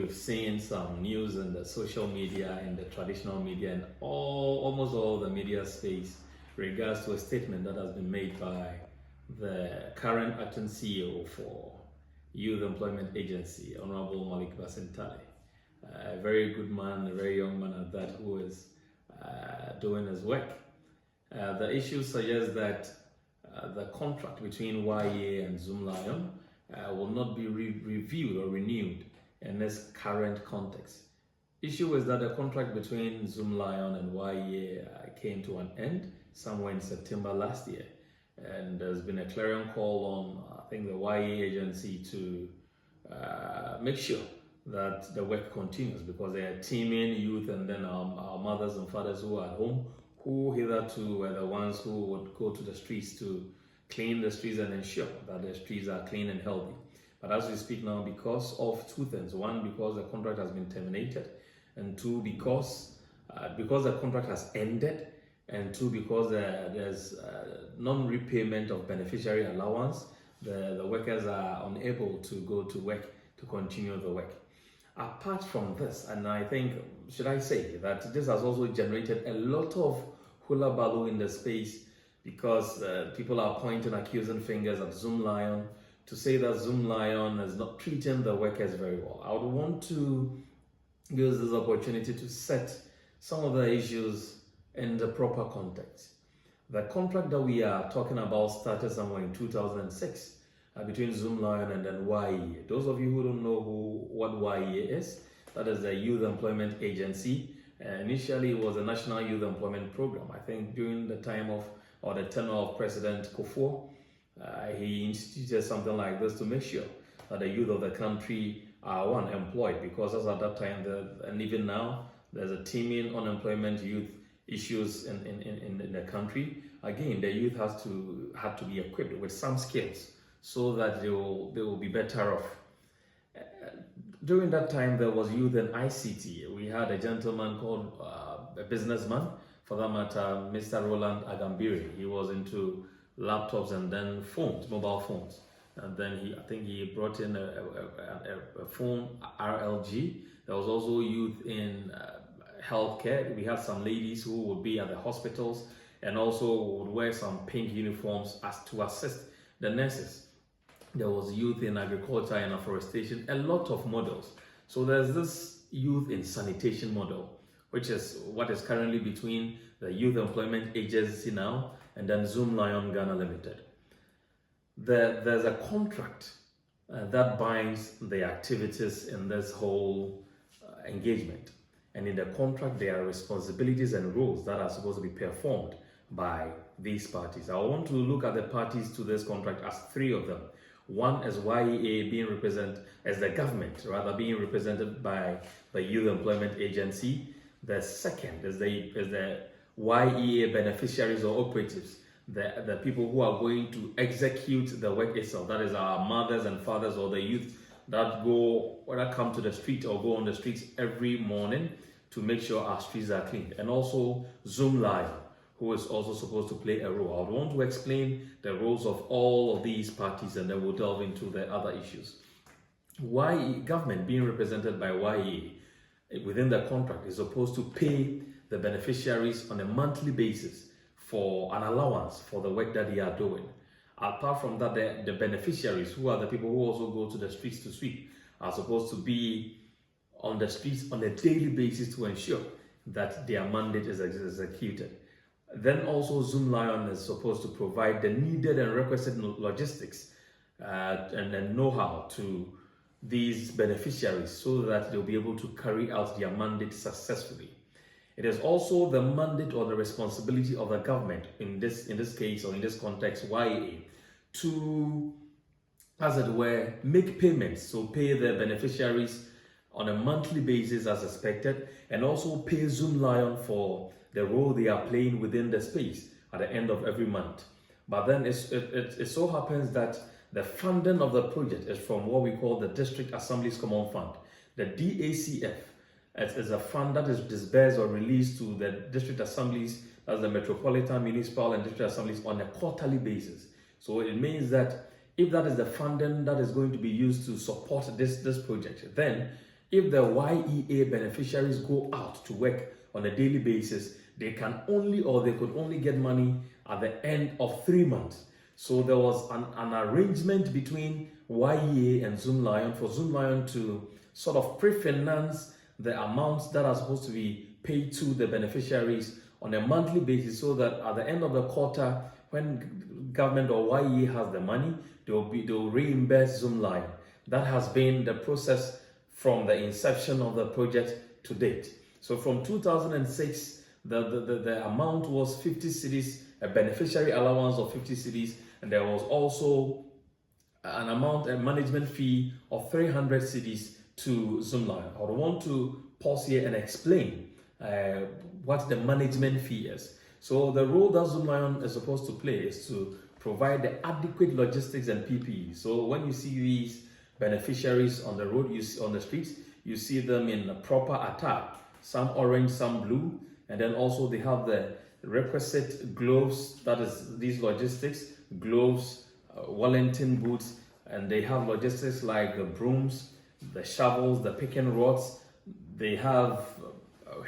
We've seen some news in the social media, in the traditional media, and almost all the media space regards to a statement that has been made by the current acting CEO for Youth Employment Agency, Honorable Malik basintale. A very good man, a very young man at that, who is doing his work. The issue suggests that the contract between YEA and ZOOMLION will not be reviewed or renewed in this current context. Issue is that the contract between ZOOMLION and YEA came to an end somewhere in September last year, and there's been a clarion call on, I think, the YEA agency to make sure that the work continues, because they are teaming youth and then our mothers and fathers who are at home, who hitherto were the ones who would go to the streets to clean the streets and ensure that the streets are clean and healthy. But as we speak now, because of two things: one, because the contract has been terminated, and two, because the contract has ended, and two, because there's non-repayment of beneficiary allowance, the workers are unable to go to work to continue the work. Apart from this, and I think, should I say, that this has also generated a lot of hula baloo in the space, because people are pointing accusing fingers at ZOOMLION to say that ZOOMLION is not treating the workers very well. I would want to use this opportunity to set some of the issues in the proper context. The contract that we are talking about started somewhere in 2006 between ZOOMLION and then YEA. Those of you who don't know what YEA is, that is the Youth Employment Agency. Initially, it was a National Youth Employment Program. I think during the time of, or the tenure of President Kufuor, he instituted something like this to make sure that the youth of the country are employed, because as at that time, and even now, there's a teeming unemployment youth issues in the country. Again, the youth had to be equipped with some skills so that they will be better off. During that time, there was youth in ICT. We had a gentleman called, a businessman, for that matter, Mr. Roland Agambiri. He was into laptops and then phones, mobile phones. And then I think he brought in a phone, RLG. There was also youth in healthcare. We had some ladies who would be at the hospitals and also would wear some pink uniforms as to assist the nurses. There was youth in agriculture and afforestation, a lot of models. So there's this youth in sanitation model, which is what is currently between the Youth Employment Agency now and then ZOOMLION Ghana Limited. There's a contract that binds the activities in this whole engagement. And in the contract, there are responsibilities and roles that are supposed to be performed by these parties. I want to look at the parties to this contract as three of them. One is YEA being represented as the government, rather being represented by the Youth Employment Agency. The second is the YEA beneficiaries or operatives, the people who are going to execute the work itself. That is our mothers and fathers, or the youth that come to the street or go on the streets every morning to make sure our streets are clean. And also ZOOMLION, who is also supposed to play a role. I would want to explain the roles of all of these parties, and then we'll delve into the other issues. Government being represented by YEA within the contract is supposed to pay the beneficiaries on a monthly basis for an allowance for the work that they are doing. Apart from that, the beneficiaries, who are the people who also go to the streets to sweep, are supposed to be on the streets on a daily basis to ensure that their mandate is executed. Then also ZOOMLION is supposed to provide the needed and requisite logistics and know-how to these beneficiaries so that they'll be able to carry out their mandate successfully. It is also the mandate or the responsibility of the government, in this case or in this context, YEA, to, as it were, make payments. So pay the beneficiaries on a monthly basis as expected, and also pay ZOOMLION for the role they are playing within the space at the end of every month. But then it so happens that the funding of the project is from what we call the District Assemblies Common Fund. The DACF is a fund that is disbursed or released to the district assemblies, as the metropolitan, municipal, and district assemblies, on a quarterly basis. So it means that if that is the funding that is going to be used to support this project, then If the YEA beneficiaries go out to work on a daily basis, they could only get money at the end of 3 months. So there was an arrangement between YEA and ZOOMLION for ZOOMLION to sort of pre-finance the amounts that are supposed to be paid to the beneficiaries on a monthly basis, so that at the end of the quarter, when government or YEA has the money, they'll reimburse ZOOMLION. That has been the process from the inception of the project to date. So from 2006, the amount was 50 cedis, a beneficiary allowance of 50 cedis, and there was also a management fee of 300 cedis to ZOOMLION. I would want to pause here and explain what the management fee is. So the role that ZOOMLION is supposed to play is to provide the adequate logistics and PPE. So when you see these beneficiaries on the road, on the streets, you see them in proper attire, some orange, some blue, and then also they have the requisite gloves, that is these logistics, gloves, Wellington boots, and they have logistics like the brooms, the shovels, the picking rods, they have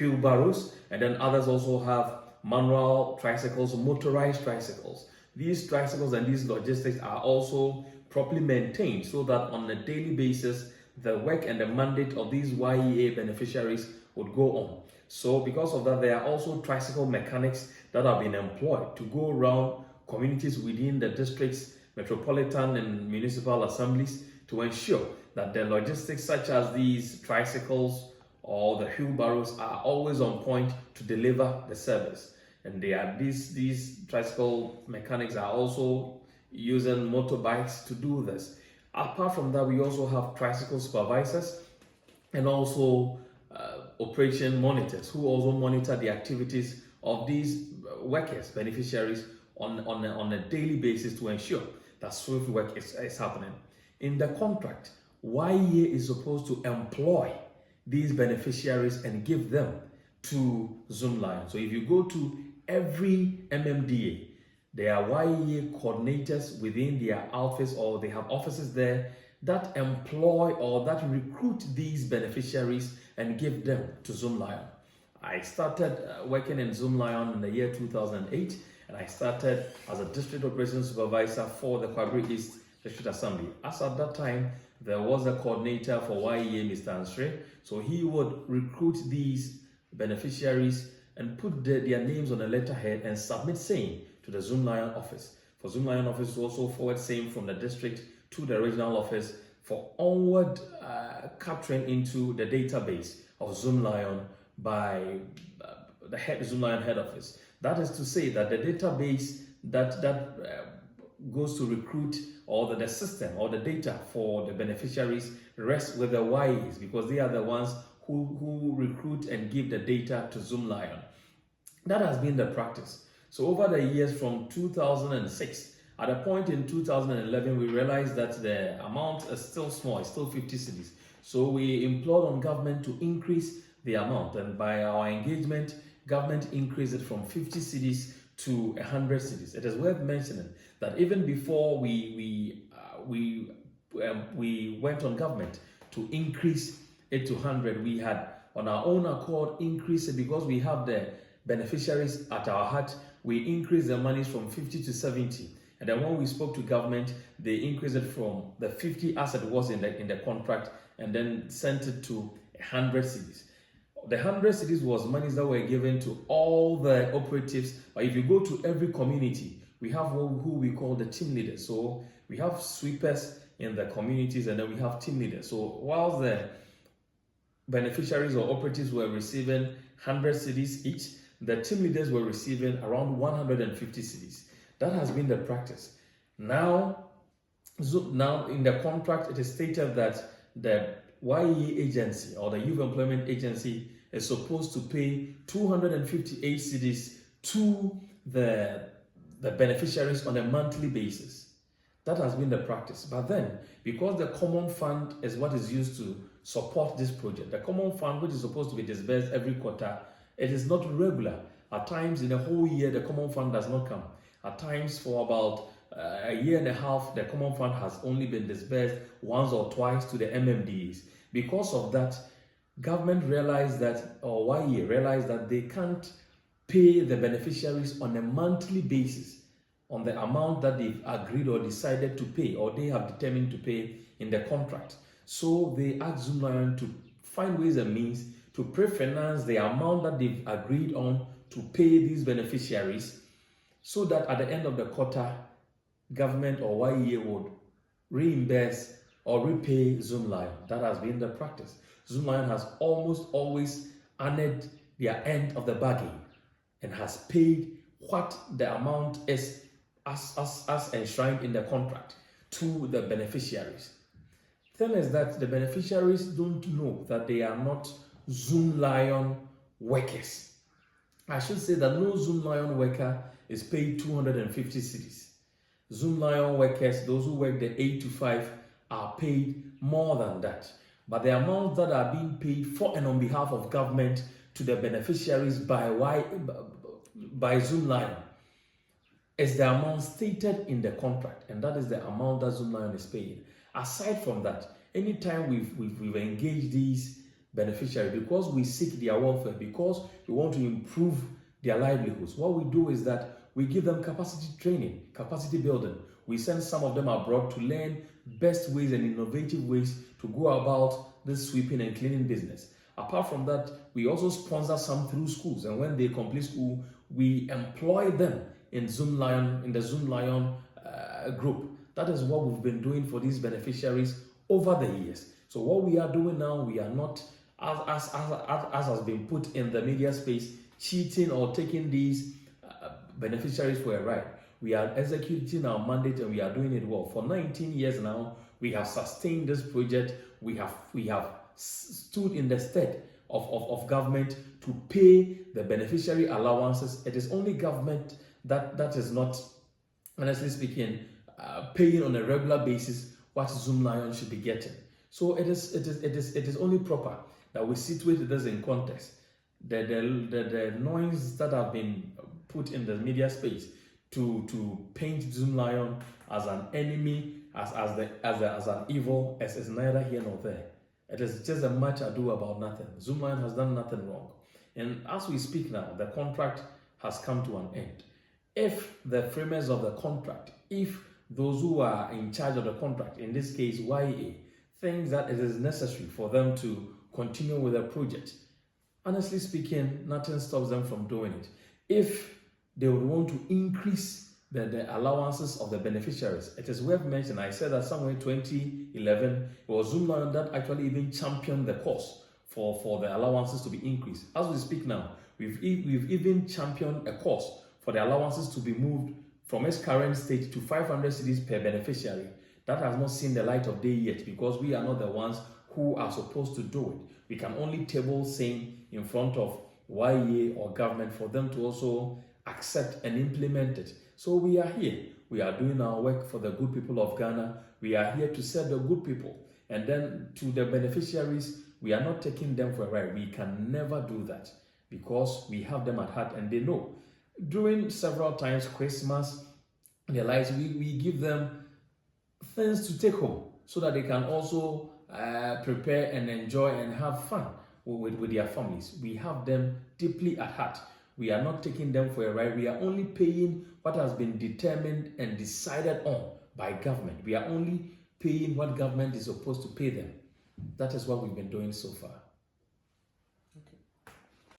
wheelbarrows, and then others also have manual tricycles, motorized tricycles. These tricycles and these logistics are also properly maintained so that on a daily basis, the work and the mandate of these YEA beneficiaries would go on. So because of that, there are also tricycle mechanics that have been employed to go around communities within the districts, metropolitan and municipal assemblies to ensure that the logistics such as these tricycles or the wheelbarrows are always on point to deliver the service. And these tricycle mechanics are also using motorbikes to do this. Apart from that, we also have tricycle supervisors and also operation monitors who also monitor the activities of these workers, beneficiaries on a daily basis to ensure that swift work is happening. In the contract, YEA is supposed to employ these beneficiaries and give them to ZOOMLION. So if you go to every MMDA, there are YEA coordinators within their office, or they have offices there that employ or that recruit these beneficiaries and give them to ZOOMLION. I started working in ZOOMLION in the year 2008, and I started as a district operations supervisor for the Kwabri East District Assembly. As at that time, there was a coordinator for YEA, Mr. Ansre, so he would recruit these beneficiaries and put their names on a letterhead and submit same to the ZOOMLION office. For ZOOMLION office to also forward same from the district to the regional office for onward capturing into the database of ZOOMLION by the ZOOMLION head office. That is to say that the database that goes to recruit, or the system or the data for the beneficiaries rests with the YEAs, because they are the ones who recruit and give the data to ZOOMLION. That has been the practice. So over the years from 2006, at a point in 2011, we realized that the amount is still small, it's still 50 cedis. So we implored on government to increase the amount, and by our engagement, government increased it from 50 cedis to 100 cedis. It is worth mentioning that even before we went on government to increase it to 100, we had on our own accord increased it because we have the beneficiaries at our heart. We increased the monies from 50 to 70. And then when we spoke to government, they increased it from the 50 as it was in the contract, and then sent it to 100 cedis. The 100 cedis was monies that were given to all the operatives. But if you go to every community, we have who we call the team leaders. So we have sweepers in the communities, and then we have team leaders. So while the beneficiaries or operatives were receiving 100 cedis each, the team leaders were receiving around 150 cedis. That has been the practice. Now in the contract, it is stated that the YEA agency or the Youth Employment Agency is supposed to pay 258 cedis to the beneficiaries on a monthly basis. That has been the practice. But then, because the common fund is what is used to support this project, the common fund, which is supposed to be disbursed every quarter, it is not regular. At times in a whole year, the common fund does not come. At times for about a year and a half, the common fund has only been disbursed once or twice to the MMDs, Because of that, government realized that, or YEA realized that they can't pay the beneficiaries on a monthly basis on the amount that they've agreed or decided to pay, or they have determined to pay in the contract. So they asked ZOOMLION to find ways and means to pre-finance the amount that they've agreed on to pay these beneficiaries, so that at the end of the quarter, government or YEA would reimburse or repay ZOOMLION. That has been the practice. ZOOMLION has almost always honored their end of the bargain and has paid what the amount is as enshrined in the contract to the beneficiaries. The thing is that the beneficiaries don't know that they are not ZOOMLION workers. I should say that no ZOOMLION worker is paid 250 cedis. ZOOMLION workers, those who work the 8 to 5, are paid more than that. But the amounts that are being paid for and on behalf of government to the beneficiaries by ZOOMLION is the amount stated in the contract, and that is the amount that ZOOMLION is paying. Aside from that, anytime we've engaged these beneficiaries, because we seek their welfare, because we want to improve their livelihoods, what we do is that we give them capacity training, capacity building. We send some of them abroad to learn best ways and innovative ways to go about this sweeping and cleaning business. Apart from that, we also sponsor some through schools, and when they complete school, we employ them in ZOOMLION, in the ZOOMLION group. That is what we've been doing for these beneficiaries over the years. So what we are doing now, we are not, as has been put in the media space, cheating or taking these beneficiaries for a ride. We are executing our mandate, and we are doing it well. For 19 years now, we have sustained this project. We have stood in the stead of government to pay the beneficiary allowances. It is only government that is not, honestly speaking, paying on a regular basis what ZOOMLION should be getting. So it is only proper that we situate this in context. The noise that have been put in the media space to paint ZOOMLION as an enemy, as an evil, is neither here nor there. It is just a much ado about nothing. ZOOMLION has done nothing wrong. And as we speak now, the contract has come to an end. If the framers of the contract, if those who are in charge of the contract, in this case YEA, think that it is necessary for them to continue with the project, honestly speaking, nothing stops them from doing it. If they would want to increase the allowances of the beneficiaries, it is worth mentioning, I said that somewhere in 2011, it was ZOOMLION that actually even championed the cause for the allowances to be increased. As we speak now, we've even championed a cause for the allowances to be moved from its current state to 500 cedis per beneficiary. That has not seen the light of day yet, because we are not the ones who are supposed to do it. We can only table saying in front of YEA or government for them to also accept and implement it. So we are here. We are doing our work for the good people of Ghana. We are here to serve the good people. And then to the beneficiaries, we are not taking them for a ride. We can never do that, because we have them at heart and they know. During several times, Christmas, their lives, we give them things to take home so that they can also prepare and enjoy and have fun with their families. We have them deeply at heart. We are not taking them for a ride. We are only paying what has been determined and decided on by government. We are only paying what government is supposed to pay them. That is what we've been doing so far.